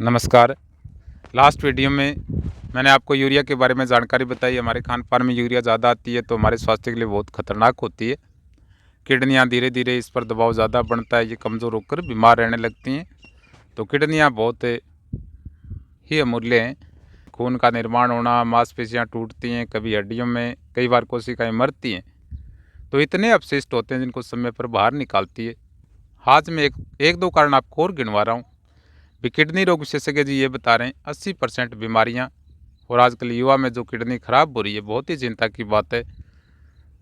नमस्कार। Last video में मैंने आपको यूरिया के बारे में जानकारी बताई। हमारे खान पान में यूरिया ज़्यादा आती है तो हमारे स्वास्थ्य के लिए बहुत खतरनाक होती है। किडनियाँ धीरे धीरे इस पर दबाव ज़्यादा बनता है, ये कमज़ोर होकर बीमार रहने लगती हैं। तो किडनियाँ बहुत ही अमूल्य हैं। खून का निर्माण होना, मांसपेशियाँ टूटती हैं, कभी हड्डियों में, कई बार कोशिकाएँ मरती हैं। तो इतने अपशिष्ट होते हैं जिनको समय पर बाहर निकालती है। आज मैं एक दो कारण आपको और गिनवा रहा हूँ। किडनी रोग विशेषज्ञ जी ये बता रहे हैं 80% बीमारियां, और आजकल युवा में जो किडनी खराब हो रही है, बहुत ही चिंता की बात है।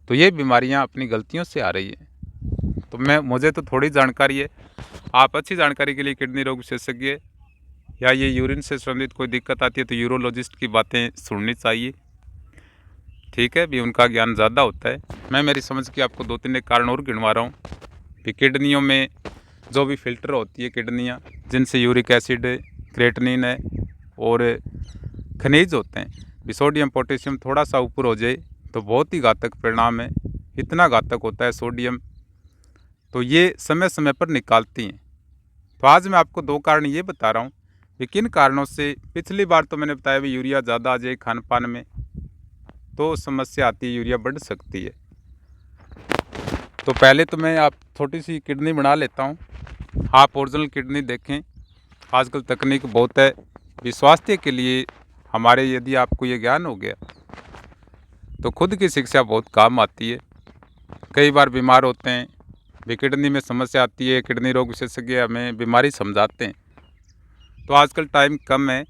तो ये बीमारियां अपनी गलतियों से आ रही है। तो मुझे तो थोड़ी जानकारी है। आप अच्छी जानकारी के लिए किडनी रोग विशेषज्ञ या ये यूरिन से संबंधित कोई दिक्कत आती है तो यूरोलॉजिस्ट की बातें सुननी चाहिए। ठीक है, भी उनका ज्ञान ज़्यादा होता है। मैं मेरी समझ के आपको दो तीन एक कारण और गिनवा रहा हूँ कि किडनियों में जो भी फिल्टर होती है किडनियाँ, जिनसे यूरिक एसिड, क्रेटनिन है और खनिज होते हैं, भी सोडियम पोटेशियम थोड़ा सा ऊपर हो जाए तो बहुत ही घातक परिणाम है। इतना घातक होता है सोडियम, तो ये समय समय पर निकालती हैं। तो आज मैं आपको दो कारण ये बता रहा हूँ कि किन कारणों से, पिछली बार तो मैंने बताया भी यूरिया ज़्यादा आ जाए खान पान में तो समस्या आती है, यूरिया बढ़ सकती है। तो पहले तो मैं आप छोटी सी किडनी बना लेता हूँ। आप ओरिजिनल किडनी देखें। आजकल तकनीक बहुत है, भी स्वास्थ्य के लिए हमारे यदि आपको ये ज्ञान हो गया तो खुद की शिक्षा बहुत काम आती है। कई बार बीमार होते हैं, भी किडनी में समस्या आती है, किडनी रोग विशेषज्ञ हमें बीमारी समझाते हैं। तो आजकल टाइम कम है,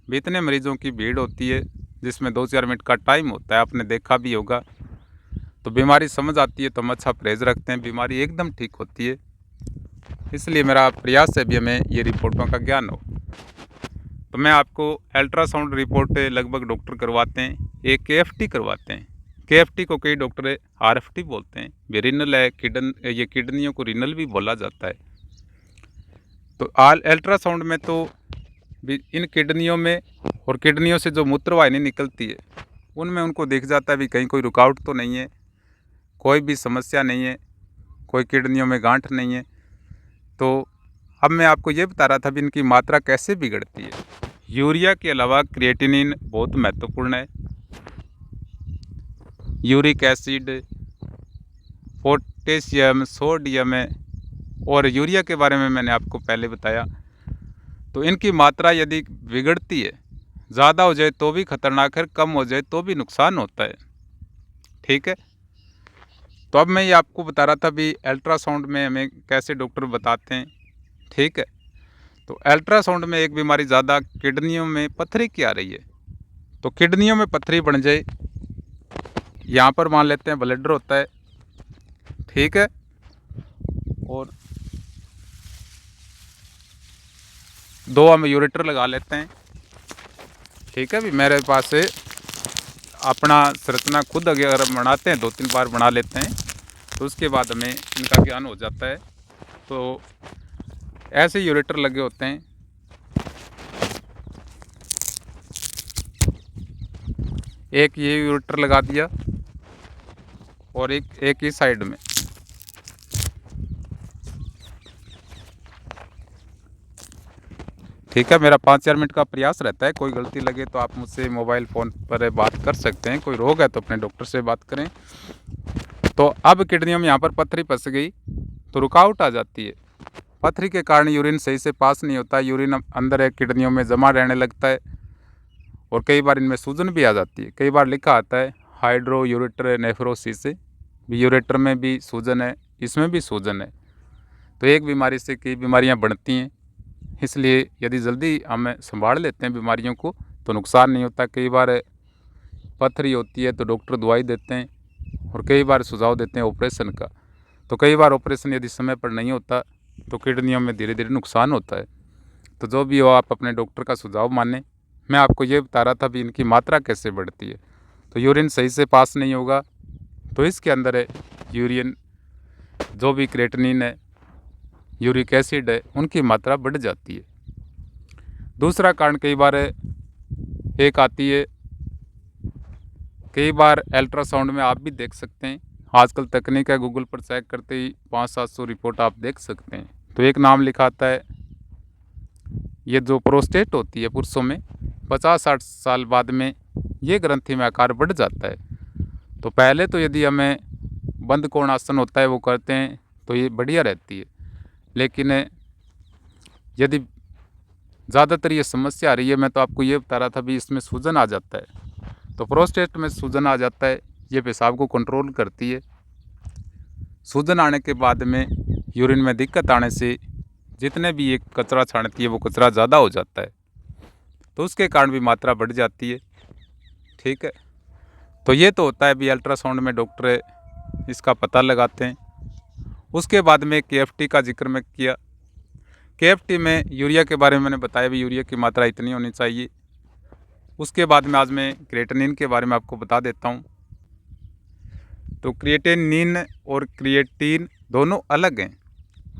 भी इतने मरीजों की भीड़ होती है जिसमें 2-4 मिनट का टाइम होता है, आपने देखा भी होगा। तो बीमारी समझ आती है तो हम अच्छा परहेज रखते हैं, बीमारी एकदम ठीक होती है। इसलिए मेरा प्रयास है भी हमें ये रिपोर्टों का ज्ञान हो। तो मैं आपको अल्ट्रासाउंड रिपोर्ट लगभग डॉक्टर करवाते हैं, एक केएफटी करवाते हैं। केएफटी को कई डॉक्टर आरएफटी बोलते हैं। भी रिनल है, ये किडनियों को रिनल भी बोला जाता है। तो अल्ट्रासाउंड में तो भी इन किडनियों में और किडनियों से जो मूत्रवाहिनी निकलती है उनमें उनको देख जाता है भी कहीं कोई रुकावट तो नहीं है, कोई भी समस्या नहीं है, कोई किडनियों में गांठ नहीं है। तो अब मैं आपको ये बता रहा था भी इनकी मात्रा कैसे बिगड़ती है। यूरिया के अलावा क्रिएटिनिन बहुत महत्वपूर्ण है, यूरिक एसिड, पोटेशियम, सोडियम है, और यूरिया के बारे में मैंने आपको पहले बताया। तो इनकी मात्रा यदि बिगड़ती है, ज़्यादा हो जाए तो भी खतरनाक है, कम हो जाए तो भी नुकसान होता है। ठीक है, तो अब मैं ये आपको बता रहा था भी अल्ट्रासाउंड में हमें कैसे डॉक्टर बताते हैं। ठीक है, तो अल्ट्रासाउंड में एक बीमारी ज़्यादा, किडनियों में पथरी की आ रही है। तो किडनियों में पथरी बन जाए, यहाँ पर मान लेते हैं ब्लडर होता है। ठीक है, और दो हम यूरेटर लगा लेते हैं। ठीक है, भी मेरे पास से अपना संरचना खुद अगर बनाते हैं, 2-3 बार बना लेते हैं तो उसके बाद हमें इनका ज्ञान हो जाता है। तो ऐसे यूरेटर लगे होते हैं, एक ये यूरेटर लगा दिया और एक ही साइड में। ठीक है, मेरा 5-4 मिनट का प्रयास रहता है। कोई गलती लगे तो आप मुझसे मोबाइल फ़ोन पर बात कर सकते हैं। कोई रोग है तो अपने डॉक्टर से बात करें। तो अब किडनियों में यहाँ पर पथरी फंस गई तो रुकावट आ जाती है। पथरी के कारण यूरिन सही से पास नहीं होता, यूरिन अंदर है किडनियों में जमा रहने लगता है, और कई बार इनमें सूजन भी आ जाती है। कई बार लिखा आता है हाइड्रो यूरेटर नेफ्रोसिस, भी यूरेटर में भी सूजन है, इसमें भी सूजन है। तो एक बीमारी से कई बीमारियाँ बढ़ती हैं। इसलिए यदि जल्दी हम संभाल लेते हैं बीमारियों को तो नुकसान नहीं होता। कई बार पथरी होती है तो डॉक्टर दवाई देते हैं, और कई बार सुझाव देते हैं ऑपरेशन का। तो कई बार ऑपरेशन यदि समय पर नहीं होता तो किडनियों में धीरे धीरे नुकसान होता है। तो जो भी हो, आप अपने डॉक्टर का सुझाव मानें। मैं आपको ये बता रहा था भी इनकी मात्रा कैसे बढ़ती है। तो यूरिन सही से पास नहीं होगा तो इसके अंदर है यूरिन, जो भी क्रेटनिन है, यूरिक एसिड है, उनकी मात्रा बढ़ जाती है। दूसरा कारण कई बार एक आती है, कई बार अल्ट्रासाउंड में आप भी देख सकते हैं, आजकल तकनीक है, गूगल पर चेक करते ही 500-700 रिपोर्ट आप देख सकते हैं। तो एक नाम लिखा आता है ये जो प्रोस्टेट होती है पुरुषों में 50-60 साल बाद में ये ग्रंथि में आकार बढ़ जाता है। तो पहले तो यदि हमें बंद कोण आसन होता है वो करते हैं तो ये बढ़िया रहती है, लेकिन यदि ज़्यादातर ये समस्या आ रही है, मैं तो आपको ये बता रहा था भी इसमें सूजन आ जाता है। तो प्रोस्टेट में सूजन आ जाता है, ये पेशाब को कंट्रोल करती है। सूजन आने के बाद में यूरिन में दिक्कत आने से जितने भी ये कचरा छानती है वो कचरा ज़्यादा हो जाता है, तो उसके कारण भी मात्रा बढ़ जाती है। ठीक है, तो ये तो होता है भी अल्ट्रासाउंड में डॉक्टर इसका पता लगाते हैं। उसके बाद में KFT का जिक्र मैं किया। KFT में यूरिया के बारे में मैंने बताया भी यूरिया की मात्रा इतनी होनी चाहिए। उसके बाद में आज मैं क्रिएटिनिन के बारे में आपको बता देता हूँ। तो क्रिएटिनिन और क्रिएटिन दोनों अलग हैं।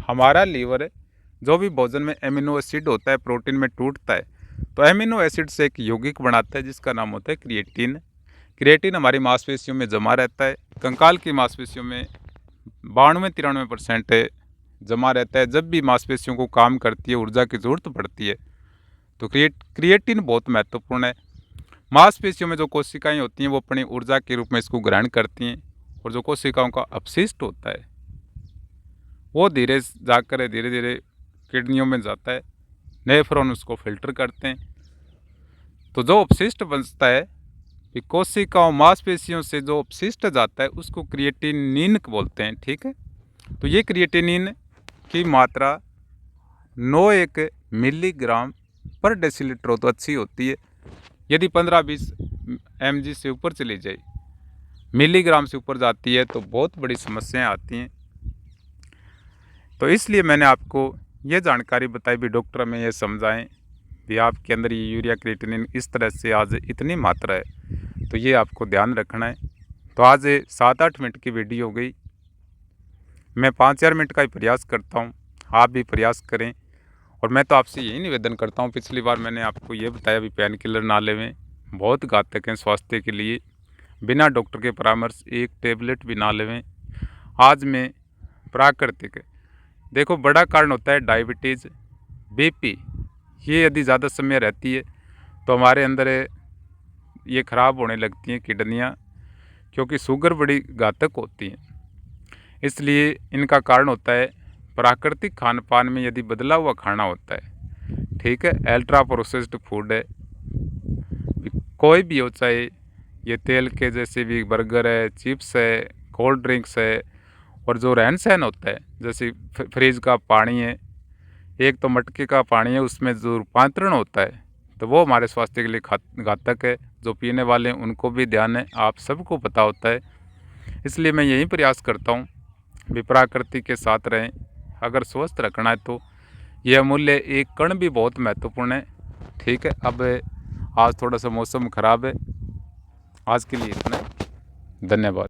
हमारा लीवर जो भी भोजन में एमिनो एसिड होता है प्रोटीन में टूटता है, तो एमिनो एसिड से एक यौगिक बनाता है जिसका नाम होता है क्रिएटिन। क्रिएटिन हमारी मांसपेशियों में जमा रहता है, कंकाल की मांसपेशियों में 92-93% जमा रहता है। जब भी मांसपेशियों को काम करती है, ऊर्जा की ज़रूरत पड़ती है, तो क्रिएटिन बहुत महत्वपूर्ण है। मांसपेशियों में जो कोशिकाएं होती हैं वो अपनी ऊर्जा के रूप में इसको ग्रहण करती हैं, और जो कोशिकाओं का अपशिष्ट होता है वो धीरे धीरे किडनियों में जाता है, नेफ्रॉन उसको फिल्टर करते हैं। तो जो अपशिष्ट बचता है कि कोशिकाओं मांसपेशियों से जो अपशिष्ट जाता है उसको क्रिएटिनिन बोलते हैं। ठीक है, तो ये क्रिएटिनिन की मात्रा 9 मिलीग्राम पर डेसीलीटर हो तो अच्छी होती है। यदि 15-20 mg से ऊपर चली जाए, मिलीग्राम से ऊपर जाती है तो बहुत बड़ी समस्याएं आती हैं। तो इसलिए मैंने आपको ये जानकारी बताई भी डॉक्टर हमें ये समझाएं भी आपके अंदर ये यूरिया क्रिएटिनिन इस तरह से आज इतनी मात्रा है, तो ये आपको ध्यान रखना है। तो आज 7-8 मिनट की वीडियो हो गई, मैं 5-4 मिनट का ही प्रयास करता हूँ, आप भी प्रयास करें। और मैं तो आपसे यही निवेदन करता हूँ, पिछली बार मैंने आपको ये बताया भी पेन किलर ना लेवें, बहुत घातक हैं स्वास्थ्य के लिए। बिना डॉक्टर के परामर्श एक टेबलेट भी ना लेवें। आज में प्राकृतिक देखो बड़ा कारण होता है डायबिटीज़, BP। ये यदि ज़्यादा समय रहती है तो हमारे अंदर ये ख़राब होने लगती हैं किडनियाँ, क्योंकि शुगर बड़ी घातक होती हैं। इसलिए इनका कारण होता है प्राकृतिक खान पान में यदि बदला हुआ खाना होता है। ठीक है, अल्ट्रा प्रोसेस्ड फूड है कोई भी हो, चाहे ये तेल के जैसे भी बर्गर है, चिप्स है, कोल्ड ड्रिंक्स है, और जो रहन सहन होता है जैसे फ्रिज का पानी है, एक तो मटके का पानी है उसमें जो रूपांतरण होता है तो वो हमारे स्वास्थ्य के लिए घातक है। जो पीने वाले हैं उनको भी ध्यान है, आप सबको पता होता है। इसलिए मैं यही प्रयास करता हूँ भी प्रकृति के साथ रहें। अगर स्वस्थ रखना है तो ये अमूल्य एक कण भी बहुत महत्वपूर्ण है। ठीक है, अब आज थोड़ा सा मौसम ख़राब है, आज के लिए इतना ही। धन्यवाद।